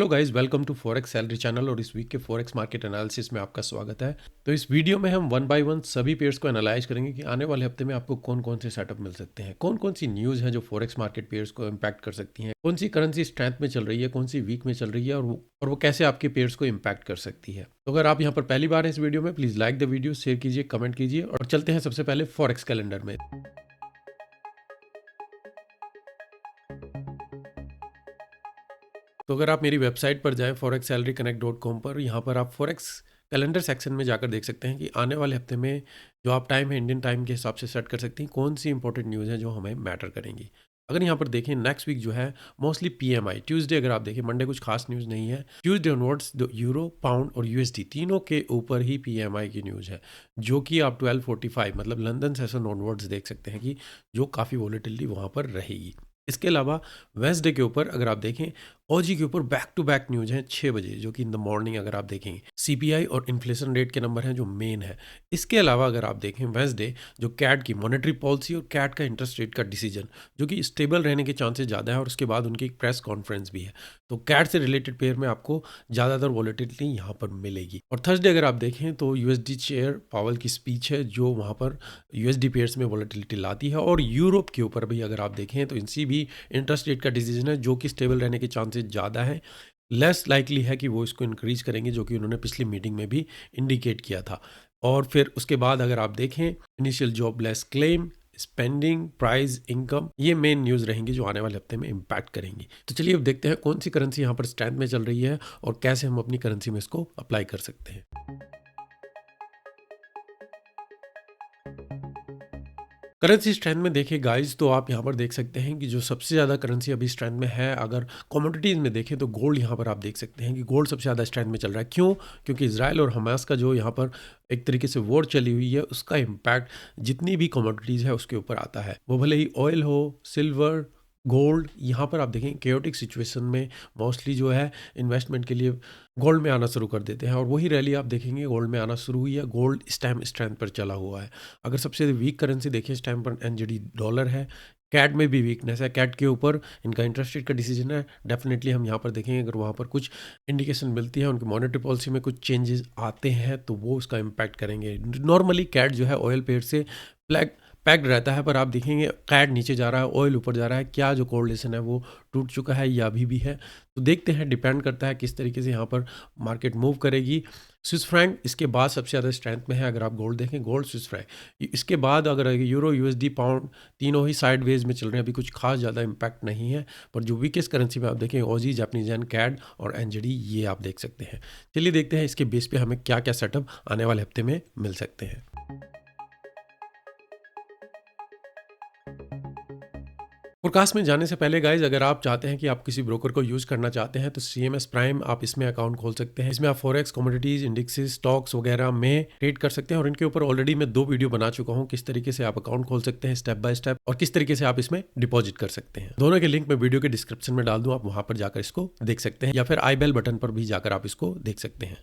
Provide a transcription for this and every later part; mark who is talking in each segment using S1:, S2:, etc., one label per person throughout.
S1: Hello guys, welcome to forex salary channel और इस week के फॉरेक्स मार्केट एनालिसिस में आपका स्वागत है। तो इस वीडियो में हम वन बाय वन सभी पेयर्स को एनालाइज करेंगे कि आने वाले हफ्ते में आपको कौन कौन से सेटअप मिल सकते हैं, कौन कौन सी न्यूज़ है जो फॉरेक्स मार्केट पेयर्स को इम्पैक्ट कर सकती हैं, कौन सी करेंसी स्ट्रेंथ में चल रही है, कौन सी वीक में चल रही है और वो कैसे आपके पेयर्स को इम्पैक्ट कर सकती है। तो अगर आप यहाँ पर पहली बार हैं इस वीडियो में, please like the video, share कीजिए, कमेंट कीजिए और चलते हैं सबसे पहले फॉरेक्स कैलेंडर में। तो अगर आप मेरी वेबसाइट पर जाएं forexsalaryconnect.com पर, यहाँ पर आप फॉरेक्स कैलेंडर सेक्शन में जाकर देख सकते हैं कि आने वाले हफ्ते में जो आप टाइम है इंडियन टाइम के हिसाब से सेट कर सकते हैं कौन सी इंपॉर्टेंट न्यूज़ है जो हमें मैटर करेंगी। अगर यहाँ पर देखें नेक्स्ट वीक जो है मोस्टली पीएमआई, ट्यूसडे अगर आप देखें, मंडे कुछ खास न्यूज़ नहीं है, ट्यूसडे ऑनवर्ड्स यूरो, पाउंड और यूएसडी तीनों के ऊपर ही पीएमआई की न्यूज़ है, जो कि आप 12:45 मतलब लंदन सेशन ऑनवर्ड्स देख सकते हैं कि जो काफ़ी वॉलेटिलिटी वहाँ पर रहेगी। इसके अलावा वेंसडे के ऊपर अगर आप देखें ओजी के ऊपर बैक टू बैक न्यूज़ हैं 6 बजे, जो कि इन द मॉर्निंग अगर आप देखेंगे सीपीआई और इन्फ्लेशन रेट के नंबर हैं जो मेन है। इसके अलावा अगर आप देखें वेंसडे जो कैट की मॉनेटरी पॉलिसी और कैट का इंटरेस्ट रेट का डिसीजन जो कि स्टेबल रहने के चांसेस ज़्यादा है और उसके बाद उनकी एक प्रेस कॉन्फ्रेंस भी है, तो कैट से रिलेटेड पेयर में आपको ज़्यादातर वॉलेटिलिटी यहाँ पर मिलेगी। और थर्सडे अगर आप देखें तो यूएसडी चेयर पावल की स्पीच है जो वहाँ पर यूएसडी पेयर्स में वॉलेटिलिटी लाती है। और यूरोप के ऊपर भी अगर आप देखें तो इनसी भी इंटरेस्ट रेट का डिसीजन है जो कि स्टेबल रहने के चांसेस ज़्यादा है, लेस लाइकली है कि वो इसको इंक्रीज करेंगे, जो कि उन्होंने पिछली मीटिंग में भी इंडिकेट किया था। और फिर उसके बाद अगर आप देखें initial jobless claim, spending, price, income, ये मेन न्यूज़ रहेंगी जो आने वाले हफ्ते में इम्पैक्ट करेंगी। तो चलिए अब देखते हैं कौन सी करेंसी यहाँ पर स्ट्रेंथ में चल रही है और कैसे हम अपनी करेंसी में इसको अप्लाई कर सकते हैं। करेंसी स्ट्रेंथ में देखिए गाइस, तो आप यहाँ पर देख सकते हैं कि जो सबसे ज़्यादा करेंसी अभी स्ट्रेंथ में है, अगर कमोडिटीज़ में देखें तो गोल्ड यहाँ पर आप देख सकते हैं कि गोल्ड सबसे ज़्यादा स्ट्रेंथ में चल रहा है। क्यों? क्योंकि इजराइल और हमास का जो यहाँ पर एक तरीके से वॉर चली हुई है, उसका इम्पैक्ट जितनी भी कमोडिटीज़ है उसके ऊपर आता है, वो भले ही ऑयल हो, सिल्वर, गोल्ड। यहाँ पर आप देखें केओटिक सिचुएशन में मोस्टली जो है इन्वेस्टमेंट के लिए गोल्ड में आना शुरू कर देते हैं और वही रैली आप देखेंगे गोल्ड में आना शुरू हुई है। गोल्ड इस टाइम स्ट्रेंथ पर चला हुआ है। अगर सबसे वीक करेंसी देखें इस टाइम पर एनजेडी डॉलर है। कैट में भी वीकनेस है, कैट के ऊपर इनका इंटरेस्ट रेट का डिसीजन है। डेफिनेटली हम यहाँ पर देखेंगे अगर वहाँ पर कुछ इंडिकेशन मिलती है, उनकी मॉनेटरी पॉलिसी में कुछ चेंजेस आते हैं तो वो उसका इम्पैक्ट करेंगे। नॉर्मली कैट जो है ऑयल पेयर से पैक्ड रहता है, पर आप देखेंगे कैट नीचे जा रहा है, ऑयल ऊपर जा रहा है। क्या जो कोरिलेशन है वो टूट चुका है या अभी भी है, तो देखते हैं, डिपेंड करता है किस तरीके से यहाँ पर मार्केट मूव करेगी। स्विस फ्रैंक इसके बाद सबसे ज़्यादा स्ट्रेंथ में है। अगर आप गोल्ड देखें, गोल्ड, स्विस फ्रैंक, इसके बाद अगर यूरो, यूएसडी, पाउंड, तीनों ही साइडवेज में चल रहे हैं, अभी कुछ खास ज़्यादा इम्पैक्ट नहीं है। पर जो वीकेस्ट करेंसी में आप देखें ऑजी, जापानीज येन, कैड और एनजेडी, ये आप देख सकते हैं। चलिए देखते हैं इसके बेस पे हमें क्या क्या सेटअप आने वाले हफ्ते में मिल सकते हैं। फोरकास्ट में जाने से पहले गाइज, अगर आप चाहते हैं कि आप किसी ब्रोकर को यूज़ करना चाहते हैं तो CMS प्राइम आप इसमें अकाउंट खोल सकते हैं। इसमें आप फॉरेक्स, कमोडिटीज, इंडेक्सेस, स्टॉक्स वगैरह में ट्रेड कर सकते हैं और इनके ऊपर ऑलरेडी मैं 2 वीडियो बना चुका हूं, किस तरीके से आप अकाउंट खोल सकते हैं स्टेप बाय स्टेप और किस तरीके से आप इसमें डिपॉजिट कर सकते हैं। दोनों के लिंक मैं वीडियो के डिस्क्रिप्शन में डाल दूँ, आप वहां पर जाकर इसको देख सकते हैं या फिर आई बेल बटन पर भी जाकर आप इसको देख सकते हैं।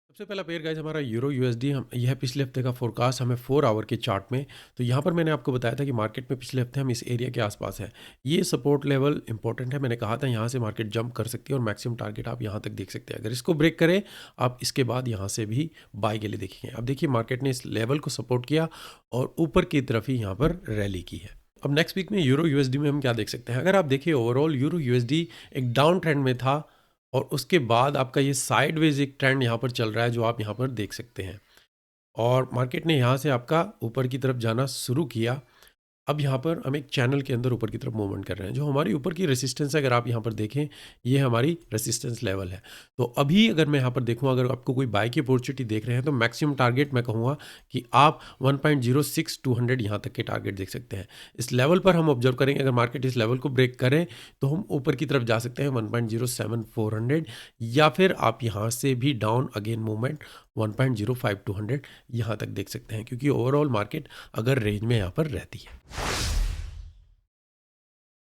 S1: सबसे पहला पेयर गाइज हमारा यूरो यूएसडी, हम यह है पिछले हफ्ते का फोरकास्ट हमें 4 आवर के चार्ट में। तो यहाँ पर मैंने आपको बताया था कि मार्केट में पिछले हफ्ते हम इस एरिया के आसपास है। ये सपोर्ट लेवल इंपॉर्टेंट है, मैंने कहा था यहाँ से मार्केट जंप कर सकती है और मैक्सिमम टारगेट आप यहाँ तक देख सकते हैं। अगर इसको ब्रेक करें आप इसके बाद यहाँ से भी बाय के लिए देखेंगे। अब देखिए मार्केट ने इस लेवल को सपोर्ट किया और ऊपर की तरफ ही यहाँ पर रैली की है। अब नेक्स्ट वीक में यूरो यूएसडी में हम क्या देख सकते हैं? अगर आप देखिए ओवरऑल यूरो यूएसडी एक डाउन ट्रेंड में था और उसके बाद आपका ये साइडवेज एक ट्रेंड यहाँ पर चल रहा है जो आप यहाँ पर देख सकते हैं और मार्केट ने यहाँ से आपका ऊपर की तरफ जाना शुरू किया। अब यहाँ पर हम एक चैनल के अंदर ऊपर की तरफ मूवमेंट कर रहे हैं। जो हमारी ऊपर की रेसिस्टेंस है, अगर आप यहाँ पर देखें, ये हमारी रेसिस्टेंस लेवल है। तो अभी अगर मैं यहाँ पर देखूँ, अगर आपको कोई बाय की अपॉर्चुनिटी देख रहे हैं तो मैक्सिमम टारगेट मैं कहूँगा कि आप 1.06200 यहाँ तक के टारगेट देख सकते हैं। इस लेवल पर हम ऑब्जर्व करेंगे, अगर मार्केट इस लेवल को ब्रेक करें तो हम ऊपर की तरफ जा सकते हैं 1.07400 या फिर आप यहाँ से भी डाउन अगेन मूवमेंट 1.05200 यहाँ तक देख सकते हैं, क्योंकि ओवरऑल मार्केट अगर रेंज में यहाँ पर रहती है।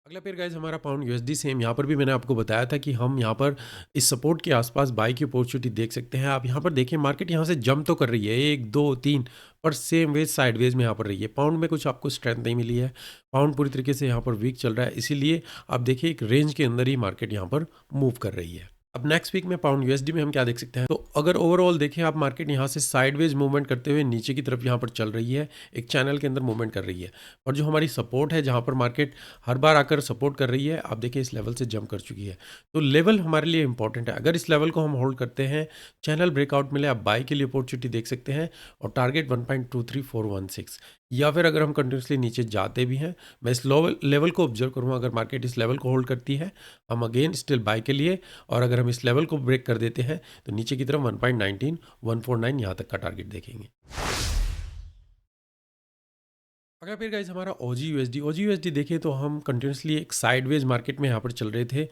S1: अगला पेयर गाइस हमारा पाउंड यूएसडी सेम यहाँ पर भी मैंने आपको बताया था कि हम यहाँ पर इस सपोर्ट के आसपास बाई की अपॉर्चुनिटी देख सकते हैं। आप यहाँ पर देखिए मार्केट यहाँ से जंप तो कर रही है 1 2 3, पर सेम वेज साइडवेज में यहाँ पर रही है। पाउंड में कुछ आपको स्ट्रेंथ नहीं मिली है, पाउंड पूरी तरीके से यहाँ पर वीक चल रहा है, इसीलिए आप देखिए एक रेंज के अंदर ही मार्केट यहाँ पर मूव कर रही है। अब नेक्स्ट वीक में पाउंड यूएसडी में हम क्या देख सकते हैं, तो अगर ओवरऑल देखें आप मार्केट यहाँ से साइडवेज मूवमेंट करते हुए नीचे की तरफ यहाँ पर चल रही है, एक चैनल के अंदर मूवमेंट कर रही है, और जो हमारी सपोर्ट है जहाँ पर मार्केट हर बार आकर सपोर्ट कर रही है, आप देखिए इस लेवल से जंप कर चुकी है। तो लेवल हमारे लिए इंपॉर्टेंट है, अगर इस लेवल को हम होल्ड करते हैं, चैनल ब्रेकआउट मिले, आप बाई के लिए अपॉर्चुनिटी देख सकते हैं, और टारगेट 1.23416, या फिर अगर हम कंटिन्यूसली नीचे जाते भी हैं, मैं इस लेवल को ऑब्जर्व करूँगा, अगर मार्केट इस लेवल को होल्ड करती है हम अगेन स्टिल बाई के लिए, और अगर हम इस लेवल को ब्रेक कर देते हैं तो नीचे की तरफ 1.19149 यहाँ तक का टारगेट देखेंगे। अगर फिर गाइज हमारा ओजी यूएसडी देखें तो हम कंटिन्यूसली एक साइडवेज मार्केट में यहाँ पर चल रहे थे,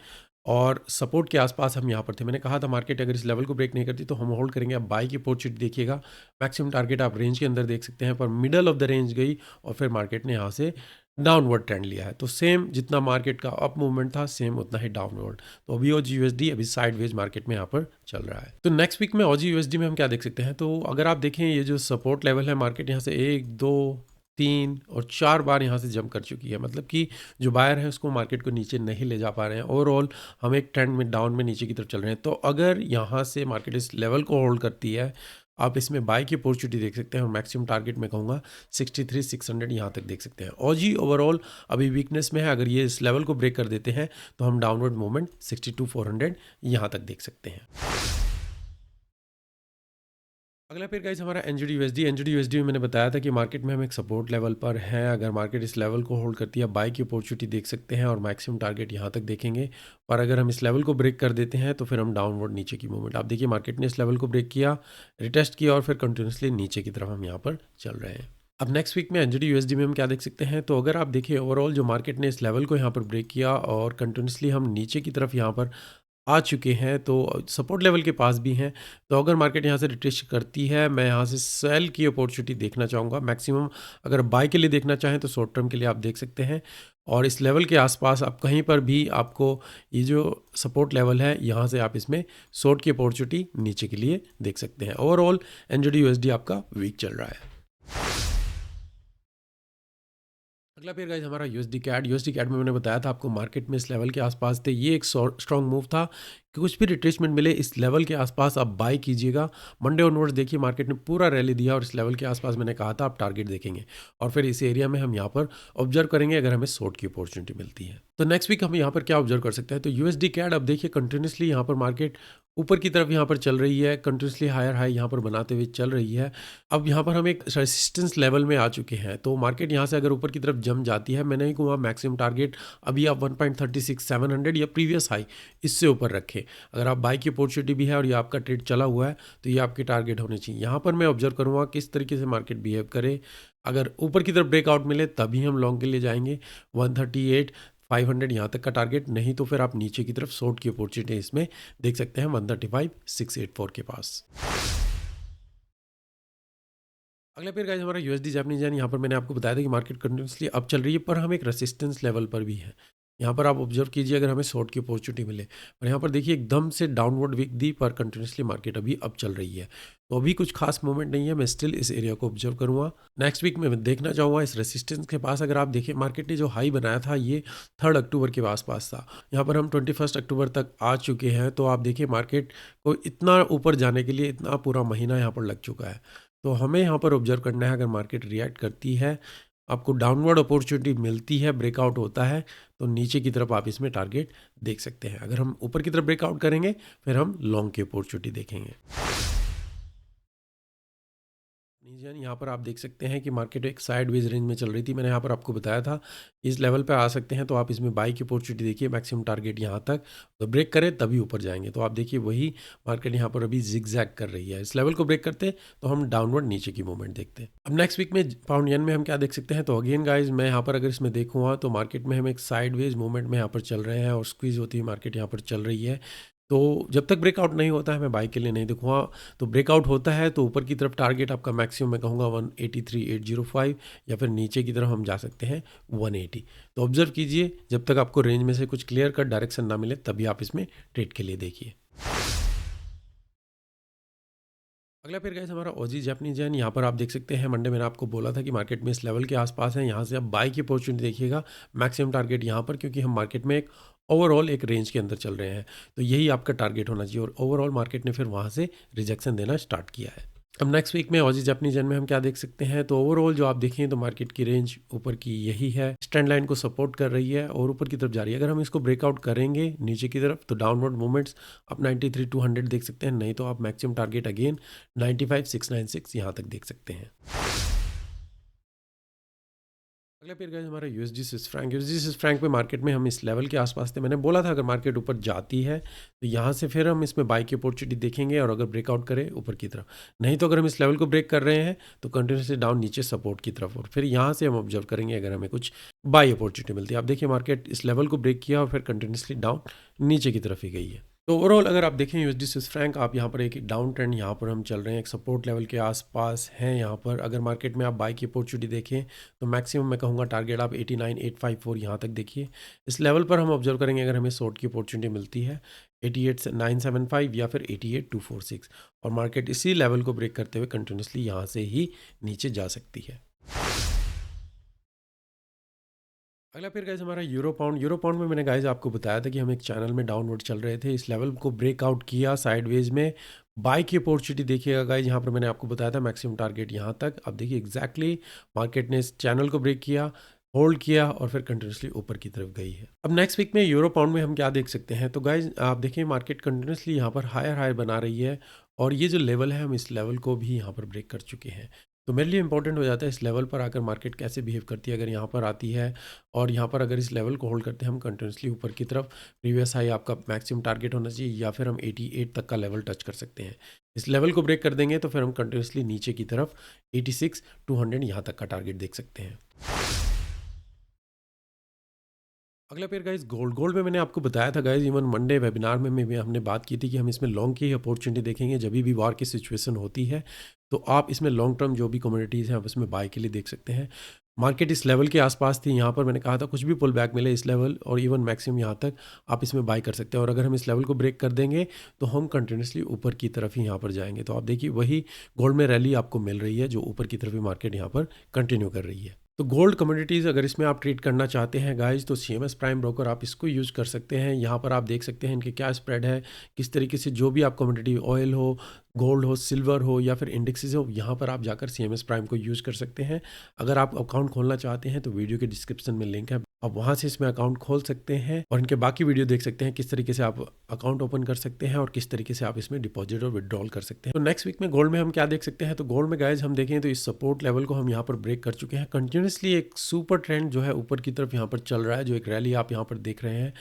S1: और सपोर्ट के आसपास हम यहाँ पर थे। मैंने कहा था मार्केट अगर इस लेवल को ब्रेक नहीं करती तो हम होल्ड करेंगे। अब बाई की अपॉर्चुनिटी देखिएगा, मैक्सिमम टारगेट आप रेंज के अंदर देख सकते हैं, पर मिडल ऑफ द रेंज गई और फिर मार्केट ने यहाँ से डाउनवर्ड ट्रेंड लिया है। तो सेम जितना मार्केट का अप मूवमेंट था सेम उतना ही डाउनवर्ड। तो अभी ओजी यूएसडी अभी साइडवेज मार्केट में यहाँ पर चल रहा है। तो नेक्स्ट वीक में ओजी यूएसडी में हम क्या देख सकते हैं, तो अगर आप देखें ये जो सपोर्ट लेवल है, मार्केट यहाँ से 1 2 3 और 4 बार यहाँ से जंप कर चुकी है, मतलब कि जो बायर है उसको मार्केट को नीचे नहीं ले जा पा रहे हैं। ओवरऑल हम एक ट्रेंड में डाउन में नीचे की तरफ चल रहे हैं। तो अगर यहाँ से मार्केट इस लेवल को होल्ड करती है, आप इसमें बाई की अपॉर्चुनिटी देख सकते हैं, और मैक्सिमम टारगेट में कहूँगा 63,600 यहाँ तक देख सकते हैं। ओजी ओवरऑल अभी वीकनेस में है, अगर ये इस लेवल को ब्रेक कर देते हैं तो हम डाउनवर्ड मूवमेंट 62,400 यहाँ तक देख सकते हैं। अगला पेयर गाइस हमारा एनजीडी यूएसडी में मैंने बताया था कि मार्केट में हम एक सपोर्ट लेवल पर हैं, अगर मार्केट इस लेवल को होल्ड करती है बाई की अपॉर्चुनिटी देख सकते हैं, और मैक्सिमम टारगेट यहाँ तक देखेंगे। और अगर हम इस लेवल को ब्रेक कर देते हैं तो फिर हम डाउनवर्ड नीचे की मूवमेंट, आप देखिए मार्केट ने इस लेवल को ब्रेक किया, रिटेस्ट किया, और फिर कंटिन्यूसली नीचे की तरफ हम यहाँ पर चल रहे हैं। अब नेक्स्ट वीक में एनजीडी यूएसडी में हम क्या देख सकते हैं, तो अगर आप देखिए ओवरऑल जो मार्केट ने इस लेवल को यहाँ पर ब्रेक किया और कंटिन्यूसली हम नीचे की तरफ यहाँ पर आ चुके हैं, तो सपोर्ट लेवल के पास भी हैं। तो अगर मार्केट यहाँ से रिटेस्ट करती है, मैं यहाँ से सेल की अपॉर्चुनिटी देखना चाहूँगा। मैक्सिमम अगर बाय के लिए देखना चाहें तो शॉर्ट टर्म के लिए आप देख सकते हैं, और इस लेवल के आसपास आप कहीं पर भी आपको ये जो सपोर्ट लेवल है यहाँ से आप इसमें शॉर्ट की अपॉर्चुनिटी नीचे के लिए देख सकते हैं। ओवरऑल एनजीडी यूएसडी आपका वीक चल रहा है। अगला पेयर गाइस हमारा यूएसडी कैड में मैंने बताया था आपको मार्केट में इस लेवल के आसपास थे, ये एक स्ट्रॉन्ग मूव था कि कुछ भी रिट्रेसमेंट मिले इस लेवल के आसपास आप बाय कीजिएगा। मंडे ऑनवर्ड्स देखिए मार्केट ने पूरा रैली दिया, और इस लेवल के आसपास मैंने कहा था आप टारगेट देखेंगे, और फिर इस एरिया में हम यहाँ पर ऑब्जर्व करेंगे अगर हमें शॉर्ट की अपॉर्चुनिटी मिलती है। तो नेक्स्ट वीक हम यहाँ पर क्या ऑब्जर्व कर सकते हैं, तो यूएसडी कैड अब देखिए कंटिन्यूसली यहाँ पर मार्केट ऊपर की तरफ यहाँ पर चल रही है, कंटिन्यूसली हायर हाई यहाँ पर बनाते हुए चल रही है। अब यहाँ पर हम एक रेसिस्टेंस लेवल में आ चुके हैं, तो मार्केट यहाँ से अगर ऊपर की तरफ जम जाती है, मैं नहीं कहूँगा मैक्सिमम टारगेट अभी आप 1.36,700 या प्रीवियस हाई इससे ऊपर रखें। अगर आप बाई की अपॉर्चुनिटी भी है और ये आपका ट्रेड चला हुआ है तो ये आपकी टारगेट होनी चाहिए। यहाँ पर मैं ऑब्जर्व करूँगा किस तरीके से मार्केट बिहेव करे, अगर ऊपर की तरफ ब्रेकआउट मिले तभी हम लॉन्ग के लिए जाएंगे। 138,500 यहाँ तक का टारगेट, नहीं तो फिर आप नीचे की तरफ शॉर्ट की अपॉर्चुनिटी इसमें देख सकते हैं 135,684 के पास। अगला पेयर गाइस हमारा यूएसडी जापानीज येन, यहाँ पर मैंने आपको बताया था कि मार्केट कंटिन्यूसली अप चल रही है, पर हम एक रेसिस्टेंस लेवल पर भी है। यहाँ पर आप ऑब्जर्व कीजिए अगर हमें शॉर्ट की अपॉर्चुनिटी मिले, और यहाँ पर देखिए एकदम से डाउनवर्ड वीक दी, पर कंटिन्यूसली मार्केट अभी अप चल रही है। तो अभी कुछ खास मूवमेंट नहीं है, मैं स्टिल इस एरिया को ऑब्जर्व करूँगा। नेक्स्ट वीक में मैं देखना चाहूँगा इस रेसिस्टेंस के पास। अगर आप देखिए मार्केट ने जो हाई बनाया था ये 3 अक्टूबर के आसपास था, यहाँ पर हम 21 अक्टूबर तक आ चुके हैं। तो आप देखिए मार्केट को इतना ऊपर जाने के लिए इतना पूरा महीना यहाँ पर लग चुका है। तो हमें यहाँ पर ऑब्जर्व करना है, अगर मार्केट रिएक्ट करती है, आपको डाउनवर्ड अपॉर्चुनिटी मिलती है, ब्रेकआउट होता है, तो नीचे की तरफ आप इसमें टारगेट देख सकते हैं। अगर हम ऊपर की तरफ ब्रेकआउट करेंगे फिर हम लॉन्ग की अपॉर्चुनिटी देखेंगे। यहाँ पर आप देख सकते हैं कि मार्केट एक साइडवेज रेंज में चल रही थी। मैंने यहाँ पर आपको बताया था इस लेवल पे आ सकते हैं, तो आप इसमें बाई की अपॉर्चुनिटी देखिए, मैक्सिमम टारगेट यहाँ तक, तो ब्रेक करें तभी ऊपर जाएंगे। तो आप देखिए वही मार्केट यहाँ पर अभी जिगजैग कर रही है, इस लेवल को ब्रेक करते तो हम डाउनवर्ड नीचे की मूवमेंट देखते हैं। अब नेक्स्ट वीक में पाउंड येन में हम क्या देख सकते हैं, तो अगेन गाइज मैं यहाँ पर अगर इसमें देखूँगा तो मार्केट में हम एक साइडवेज मूवमेंट में यहाँ पर चल रहे हैं, और स्क्वीज होती हुई मार्केट यहाँ पर चल रही है। तो जब तक ब्रेकआउट नहीं होता है मैं बाई के लिए नहीं देखूँगा। तो ब्रेकआउट होता है तो ऊपर की तरफ टारगेट आपका मैक्सिमम मैं कहूँगा 183,805 या फिर नीचे की तरफ हम जा सकते हैं 180। तो ऑब्जर्व कीजिए, जब तक आपको रेंज में से कुछ क्लियर कट डायरेक्शन ना मिले तभी आप इसमें ट्रेड के लिए देखिए। अगला फिर गाइस हमारा ऑजी जापानीज येन। यहाँ पर आप देख सकते हैं मंडे मैंने आपको बोला था कि मार्केट में इस लेवल के आसपास है, यहाँ से आप बाई की अपॉर्चुनिटी देखिएगा। मैक्सिमम टारगेट यहाँ पर, क्योंकि हम मार्केट में एक ओवरऑल एक रेंज के अंदर चल रहे हैं, तो यही आपका टारगेट होना चाहिए। और ओवरऑल मार्केट ने फिर वहाँ से रिजेक्शन देना स्टार्ट किया है। अब नेक्स्ट वीक में ऑजी जापानीज येन में हम क्या देख सकते हैं, तो ओवरऑल जो आप देखें तो मार्केट की रेंज ऊपर की यही है, ट्रेंड लाइन को सपोर्ट कर रही है और ऊपर की तरफ जा रही है। अगर हम इसको ब्रेकआउट करेंगे नीचे की तरफ तो डाउनवर्ड मूवमेंट्स आप 93,200 देख सकते हैं, नहीं तो आप मैक्सिमम टारगेट अगेन 95,696 यहाँ तक देख सकते हैं। अगला पेयर गाइस हमारा यूएसडी स्विस फ्रैंक पे मार्केट में हम इस लेवल के आसपास थे। मैंने बोला था अगर मार्केट ऊपर जाती है तो यहाँ से फिर हम इसमें बाई की अपॉर्चुनिटी देखेंगे, और अगर ब्रेकआउट करे ऊपर की तरफ, नहीं तो अगर हम इस लेवल को ब्रेक कर रहे हैं तो कंटिन्यूसली डाउन नीचे सपोर्ट की तरफ, और फिर यहाँ से हम ऑब्जर्व करेंगे अगर हमें कुछ बाई अपॉर्चुनिटी मिलती है। आप देखिए मार्केट इस लेवल को ब्रेक किया और फिर कंटिन्यूसली डाउन नीचे की तरफ ही गई है। तो ओवरऑल अगर आप देखें यूएसडी स्विस फ्रैंक, आप यहाँ पर एक डाउन ट्रेंड यहाँ पर हम चल रहे हैं, एक सपोर्ट लेवल के आसपास हैं यहाँ पर। अगर मार्केट में आप बाई की अपॉर्चुनिटी देखें तो मैक्सिमम मैं कहूँगा टारगेट आप 89,854 यहाँ तक देखिए। इस लेवल पर हम ऑब्जर्व करेंगे अगर हमें शॉर्ट की अपॉर्चुनिटी मिलती है 88,975 या फिर 88,246, और मार्केट इसी लेवल को ब्रेक करते हुए कंटिन्यूसली यहाँ से ही नीचे जा सकती है। अगला फिर गाइज हमारा यूरो पाउंड में मैंने गाइज आपको बताया था कि हम एक चैनल में डाउनवर्ड चल रहे थे, इस लेवल को ब्रेकआउट किया साइडवेज में, बाई की अपॉर्चुनिटी देखिएगा गाइज। यहाँ पर मैंने आपको बताया था मैक्सिमम टारगेट यहाँ तक। अब देखिए एग्जैक्टली मार्केट ने इस चैनल को ब्रेक किया, होल्ड किया और फिर कंटिन्यूसली ऊपर की तरफ गई है। अब नेक्स्ट वीक में यूरो पाउंड में हम क्या देख सकते हैं, तो गाइज आप देखिए मार्केट कंटिन्यूसली यहाँ पर हायर बना रही है, और ये जो लेवल है हम इस लेवल को भी यहाँ पर ब्रेक कर चुके हैं। तो मेरे लिए इंपॉर्टेंट हो जाता है इस लेवल पर आकर मार्केट कैसे बिहेव करती है। अगर यहाँ पर आती है और यहाँ पर अगर इस लेवल को होल्ड करते हैं हम कंटिन्यूसली ऊपर की तरफ, प्रीवियस हाई आपका मैक्सिमम टारगेट होना चाहिए, या फिर हम 88 तक का लेवल टच कर सकते हैं। इस लेवल को ब्रेक कर देंगे तो फिर हम कंटिन्यूसली नीचे की तरफ 86,200 यहाँ तक का टारगेट देख सकते हैं। अगला पेयर गाइज गोल्ड में मैंने आपको बताया था गाइज, इवन मंडे वेबिनार में हमने बात की थी कि हम इसमें लॉन्ग की अपॉर्चुनिटी देखेंगे। जब भी वॉर की सिचुएशन होती है तो आप इसमें लॉन्ग टर्म जो भी कमोडिटीज़ हैं आप इसमें बाय के लिए देख सकते हैं। मार्केट इस लेवल के आसपास थी, यहाँ पर मैंने कहा था कुछ भी पुल बैक मिले इस लेवल और इवन मैक्सिमम यहाँ तक आप इसमें बाय कर सकते हैं, और अगर हम इस लेवल को ब्रेक कर देंगे तो हम कंटिन्यूसली ऊपर की तरफ ही यहाँ पर जाएंगे। तो आप देखिए वही गोल्ड में रैली आपको मिल रही है जो ऊपर की तरफ ही मार्केट यहाँ पर कंटिन्यू कर रही है। तो गोल्ड कमोडिटीज़ अगर इसमें आप ट्रेड करना चाहते हैं गाइज तो CMS प्राइम ब्रोकर आप इसको यूज़ कर सकते हैं। यहाँ पर आप देख सकते हैं इनके क्या स्प्रेड है, किस तरीके से जो भी आप कमोडिटी ऑयल हो, गोल्ड हो, सिल्वर हो या फिर इंडेक्सेस हो, यहाँ पर आप जाकर CMS प्राइम को यूज़ कर सकते हैं। अगर आप अकाउंट खोलना चाहते हैं तो वीडियो के डिस्क्रिप्शन में लिंक है, आप वहाँ से इसमें अकाउंट खोल सकते हैं और इनके बाकी वीडियो देख सकते हैं किस तरीके से आप अकाउंट ओपन कर सकते हैं और किस तरीके से आप इसमें डिपॉजिट और विड्रॉल कर सकते हैं। तो नेक्स्ट वीक में गोल्ड में हम क्या देख सकते हैं, तो गोल्ड में गाइज हम देखें तो इस सपोर्ट लेवल को हम यहाँ पर ब्रेक कर चुके हैं। कंटिन्यूसली एक सुपर ट्रेंड जो है ऊपर की तरफ यहाँ पर चल रहा है, जो एक रैली आप यहाँ पर देख रहे हैं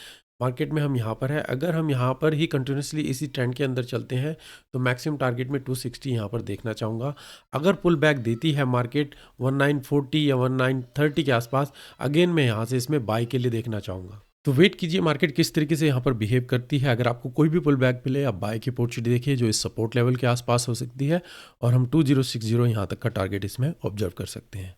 S1: मार्केट में हम यहाँ पर है। अगर हम यहाँ पर ही कंटिन्यूसली इसी ट्रेंड के अंदर चलते हैं तो मैक्सिमम टारगेट में 260 यहाँ पर देखना चाहूँगा। अगर पुल बैक देती है मार्केट 1940 या 1930 के आसपास, अगेन मैं यहाँ से इसमें बाई के लिए देखना चाहूँगा। तो वेट कीजिए मार्केट किस तरीके से यहाँ पर बिहेव करती है। अगर आपको कोई भी पुल बैक मिले आप बाई की अपॉर्चुनिटी देखिए जो इस सपोर्ट लेवल के आसपास हो सकती है, और हम 2060 यहाँ तक का टारगेट इसमें ऑब्जर्व कर सकते हैं।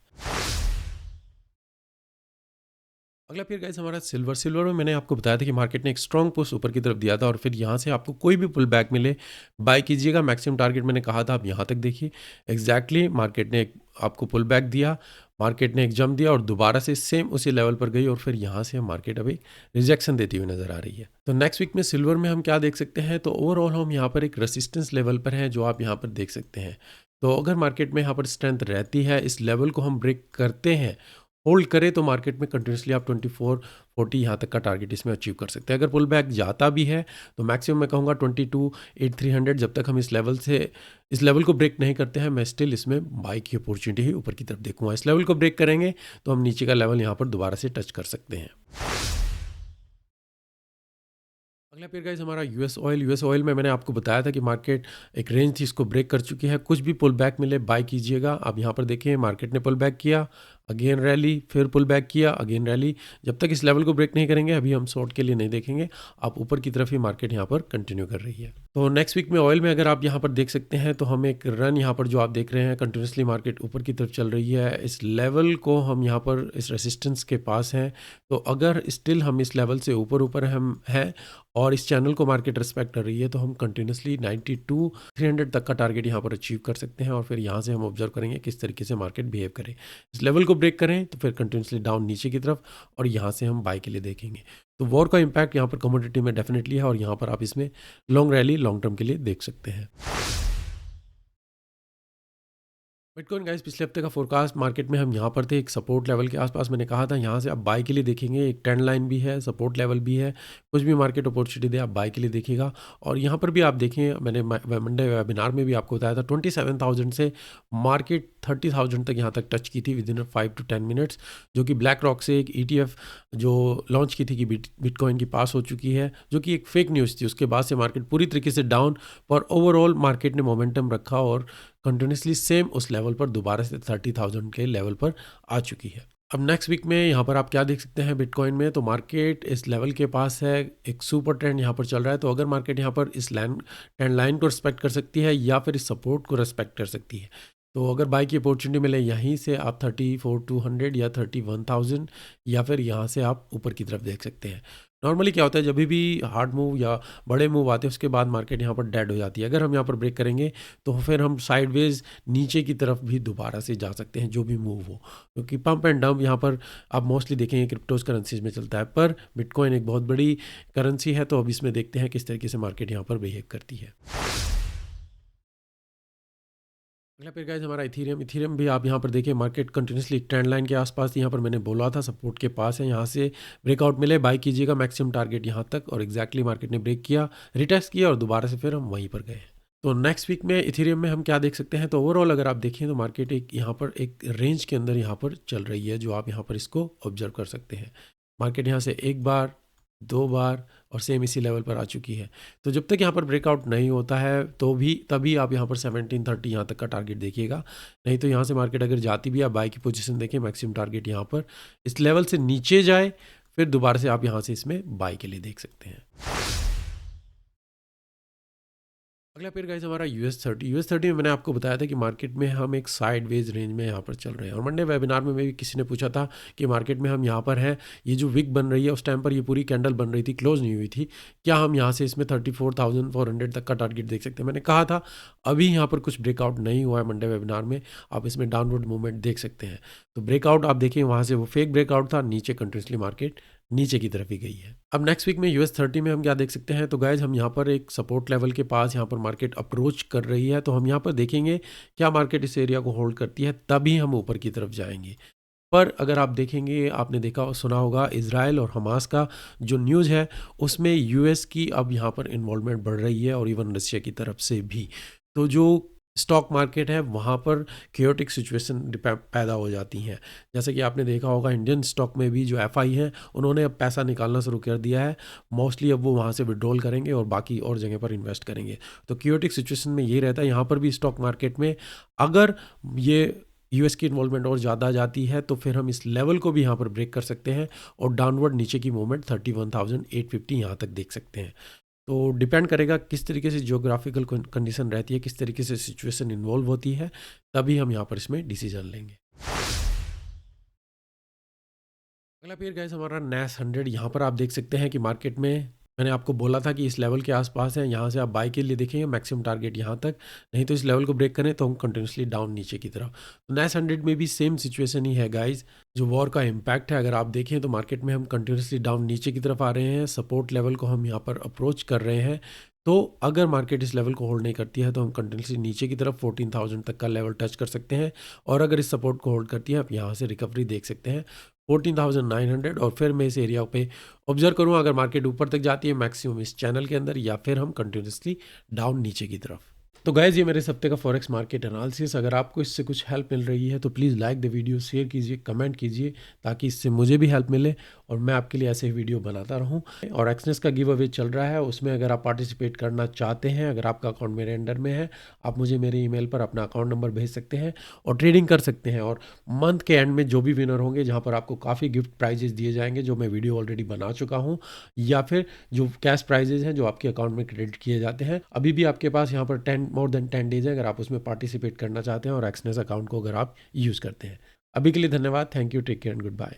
S1: अगला फिर गाइस हमारा सिल्वर में मैंने आपको बताया था कि मार्केट ने एक स्ट्रॉन्ग पुश ऊपर की तरफ दिया था, और फिर यहाँ से आपको कोई भी पुल बैक मिले बाय कीजिएगा। मैक्सिमम टारगेट मैंने कहा था आप यहाँ तक देखिए, एग्जैक्टली मार्केट ने आपको पुल बैक दिया, मार्केट ने एक जंप दिया और दोबारा से सेम उसी लेवल पर गई, और फिर यहाँ से मार्केट अभी रिजेक्शन देती हुई नजर आ रही है। तो नेक्स्ट वीक में सिल्वर में हम क्या देख सकते हैं, तो ओवरऑल हम यहाँ पर एक रेसिस्टेंस लेवल पर हैं जो आप यहाँ पर देख सकते हैं। तो अगर मार्केट में यहाँ पर स्ट्रेंथ रहती है, इस लेवल को हम ब्रेक करते हैं, होल्ड करें, तो मार्केट में कंटिन्यूसली आप 2440 यहाँ तक का टारगेट इसमें अचीव कर सकते हैं। अगर पुल बैक जाता भी है तो मैक्सिमम मैं कहूँगा 22,8300, जब तक हम इस लेवल को ब्रेक नहीं करते हैं मैं स्टिल इसमें बाई की अपॉर्चुनिटी ही ऊपर की तरफ देखूँगा। इस लेवल को ब्रेक करेंगे तो हम नीचे का लेवल यहाँ पर दोबारा से टच कर सकते हैं। अगला पेयर गाइस हमारा यूएस ऑयल में मैंने आपको बताया था कि मार्केट एक रेंज थी इसको ब्रेक कर चुकी है। कुछ भी पुल बैक मिले बाय कीजिएगा। अब यहाँ पर देखिए मार्केट ने पुल बैक किया, अगेन रैली, फिर पुल बैक किया, अगेन रैली। जब तक इस लेवल को ब्रेक नहीं करेंगे अभी हम शॉर्ट के लिए नहीं देखेंगे, आप ऊपर की तरफ ही मार्केट यहाँ पर कंटिन्यू कर रही है। तो नेक्स्ट वीक में ऑयल में अगर आप यहाँ पर देख सकते हैं तो हम एक रन यहाँ पर जो आप देख रहे हैं कंटिन्यूसली मार्केट ऊपर की तरफ चल रही है। इस लेवल को हम यहाँ पर इस रेसिस्टेंस के पास हैं, तो अगर स्टिल हम इस लेवल से ऊपर हम हैं और इस चैनल को मार्केट रिस्पेक्ट कर रही है तो हम कंटिन्यूसली 92 300 तक का टारगेट यहाँ पर अचीव कर सकते हैं और फिर यहाँ से हम ऑब्जर्व करेंगे किस तरीके से मार्केट बिहेव करे। इस लेवल को ब्रेक करें तो फिर कंटिन्यूसली डाउन नीचे की तरफ और यहाँ से हम बाय के लिए देखेंगे। तो वॉर का इम्पैक्ट यहाँ पर कमोडिटी में डेफिनेटली है और यहाँ पर आप इसमें लॉन्ग रैली लॉन्ग टर्म के लिए देख सकते हैं। बिटकॉइन गाइस पिछले हफ्ते का फोरकास्ट मार्केट में हम यहाँ पर थे एक सपोर्ट लेवल के आसपास, मैंने कहा था यहाँ से आप बाय के लिए देखेंगे, एक ट्रेंड लाइन भी है, सपोर्ट लेवल भी है, कुछ भी मार्केट अपॉर्चुनिटी दे आप बाय के लिए देखिएगा। और यहाँ पर भी आप देखें, मैंने मंडे वेबिनार में भी आपको बताया था 27,000 से मार्केट 30,000 तक यहाँ तक टच की थी विद इन 5 to 10 मिनट्स, जो कि ब्लैक रॉक से एक ETF जो लॉन्च की थी कि बिटकॉइन की पास हो चुकी है, जो कि एक फेक न्यूज़ थी। उसके बाद से मार्केट पूरी तरीके से डाउन, पर ओवरऑल मार्केट ने मोमेंटम रखा और कंटिन्यूसली सेम उस लेवल पर दोबारा से 30,000 के लेवल पर आ चुकी है। अब नेक्स्ट वीक में यहाँ पर आप क्या देख सकते हैं बिटकॉइन में, तो मार्केट इस लेवल के पास है, एक सुपर ट्रेंड यहाँ पर चल रहा है। तो अगर मार्केट यहाँ पर इस ट्रेंड लाइन को रिस्पेक्ट कर सकती है या फिर इस सपोर्ट को रिस्पेक्ट कर सकती है, तो अगर बाई की अपॉर्चुनिटी मिले यहीं से आप 34,200 या 31,000 या फिर यहाँ से आप ऊपर की तरफ देख सकते हैं। नॉर्मली क्या होता है जब भी हार्ड मूव या बड़े मूव आते हैं उसके बाद मार्केट यहाँ पर डेड हो जाती है। अगर हम यहाँ पर ब्रेक करेंगे तो फिर हम साइडवेज नीचे की तरफ भी दोबारा से जा सकते हैं जो भी मूव हो, क्योंकि पंप एंड डंप यहाँ पर आप मोस्टली देखेंगे क्रिप्टोज करेंसीज में चलता है, पर बिटकॉइन एक बहुत बड़ी करेंसी है। तो अब इसमें देखते हैं किस तरीके से मार्केट यहाँ पर बिहेव करती है। अगला फिर गाइस हमारा इथीरियम भी आप यहाँ पर देखिए मार्केट कंटिन्यूसली ट्रेंड लाइन के आसपास, यहाँ पर मैंने बोला था सपोर्ट के पास है, यहाँ से ब्रेकआउट मिले बाई कीजिएगा, मैक्सिमम टारगेट यहाँ तक, और एग्जैक्टली मार्केट ने ब्रेक किया, रिटेस्ट किया और दोबारा से फिर हम वहीं पर गए। तो नेक्स्ट वीक में इथीरियम में हम क्या देख सकते हैं, तो ओवरऑल अगर आप देखें तो मार्केट एक यहाँ पर एक रेंज के अंदर यहाँ पर चल रही है, जो आप यहाँ पर इसको ऑब्जर्व कर सकते हैं। मार्केट यहाँ से एक बार, दो बार और सेम इसी लेवल पर आ चुकी है। तो जब तक यहाँ पर ब्रेकआउट नहीं होता है तो भी तभी आप यहाँ पर 1730 यहाँ तक का टारगेट देखिएगा, नहीं तो यहाँ से मार्केट अगर जाती भी आप बाई की पोजीशन देखें, मैक्सिमम टारगेट यहाँ पर इस लेवल से नीचे जाए फिर दोबारा से आप यहाँ से इसमें बाई के लिए देख सकते हैं। अगला पेयर गाइस हमारा US30 में मैंने आपको बताया था कि मार्केट में हम एक साइडवेज रेंज में यहाँ पर चल रहे हैं, और मंडे वेबिनार में भी किसी ने पूछा था कि मार्केट में हम यहाँ पर हैं, ये जो विक बन रही है उस टाइम पर ये पूरी कैंडल बन रही थी, क्लोज नहीं हुई थी, क्या हम यहाँ से इसमें 34,400 तक का टारगेट देख सकते हैं। मैंने कहा था अभी यहाँ पर कुछ ब्रेकआउट नहीं हुआ है मंडे वेबिनार में, आप इसमें डाउनवर्ड मूवमेंट देख सकते हैं। तो ब्रेकआउट आप देखिए वहाँ से वो फेक ब्रेकआउट था, नीचे कंटिन्यूसली मार्केट नीचे की तरफ ही गई है। अब नेक्स्ट वीक में US30 में हम क्या देख सकते हैं, तो गाइज हम यहाँ पर एक सपोर्ट लेवल के पास यहाँ पर मार्केट अप्रोच कर रही है, तो हम यहाँ पर देखेंगे क्या मार्केट इस एरिया को होल्ड करती है, तभी हम ऊपर की तरफ जाएंगे। पर अगर आप देखेंगे, आपने देखा और सुना होगा इजराइल और हमास का जो न्यूज़ है उसमें US की अब यहाँ पर इन्वॉल्वमेंट बढ़ रही है और इवन रशिया की तरफ से भी, तो जो स्टॉक मार्केट है वहाँ पर क्योटिक सिचुएशन पैदा हो जाती हैं। जैसे कि आपने देखा होगा इंडियन स्टॉक में भी जो FI हैं उन्होंने अब पैसा निकालना शुरू कर दिया है, मोस्टली अब वो वहाँ से विड्रॉल करेंगे और बाकी और जगह पर इन्वेस्ट करेंगे। तो क्योटिक सिचुएशन में ये रहता है यहाँ पर भी स्टॉक मार्केट में, अगर ये US की इन्वॉल्वमेंट और ज़्यादा जाती है तो फिर हम इस लेवल को भी यहाँ पर ब्रेक कर सकते हैं और डाउनवर्ड नीचे की मूवमेंट 31,850 यहाँ तक देख सकते हैं। तो डिपेंड करेगा किस तरीके से जियोग्राफिकल कंडीशन रहती है, किस तरीके से सिचुएशन इन्वॉल्व होती है, तभी हम यहाँ पर इसमें डिसीजन लेंगे। अगला पेयर गाइस हमारा NAS 100, यहाँ पर आप देख सकते हैं कि मार्केट में मैंने आपको बोला था कि इस लेवल के आसपास है, यहाँ से आप बाई के लिए देखेंगे, मैक्सिमम टारगेट यहाँ तक, नहीं तो इस लेवल को ब्रेक करें तो हम कंटिन्यूसली डाउन नीचे की तरफ। तो NAS 100 में भी सेम सिचुएशन ही है गाइज, जो वॉर का इम्पैक्ट है अगर आप देखें तो मार्केट में हम कंटिन्यूसली डाउन नीचे की तरफ आ रहे हैं, सपोर्ट लेवल को हम यहाँ पर अप्रोच कर रहे हैं। तो अगर मार्केट इस लेवल को होल्ड नहीं करती है तो हम कंटिन्यूसली नीचे की तरफ 14,000 तक का लेवल टच कर सकते हैं, और अगर इस सपोर्ट को होल्ड करती है आप यहाँ से रिकवरी देख सकते हैं 14,900, और फिर मैं इस एरिया पे ऑब्जर्व करूँ अगर मार्केट ऊपर तक जाती है मैक्सिमम इस चैनल के अंदर, या फिर हम कंटिन्यूसली डाउन नीचे की तरफ। तो गाइज ये मेरे इस हफ्ते का फॉरेक्स मार्केट एनालिसिस, अगर आपको इससे कुछ हेल्प मिल रही है तो please like the video, share कीजिए, कमेंट कीजिए, ताकि इससे मुझे भी हेल्प मिले और मैं आपके लिए ऐसे ही वीडियो बनाता रहूँ। और एक्सनेस का गिव अवे चल रहा है, उसमें अगर आप पार्टिसिपेट करना चाहते हैं, अगर आपका अकाउंट मेरे अंडर में है, आप मुझे मेरे ईमेल पर अपना अकाउंट नंबर भेज सकते हैं और ट्रेडिंग कर सकते हैं। और मंथ के एंड में जो भी विनर होंगे, जहाँ पर आपको काफ़ी गिफ्ट प्राइजेस दिए जाएंगे जो मैं वीडियो ऑलरेडी बना चुका हूँ, या फिर जो कैश प्राइजेज हैं जो आपके अकाउंट में क्रेडिट किए जाते हैं। अभी भी आपके पास यहाँ पर 10 डेज है अगर आप उसमें पार्टिसिपेट करना चाहते हैं और एक्सनेस अकाउंट को अगर आप यूज़ करते हैं। अभी के लिए धन्यवाद। Thank you, take care and good bye.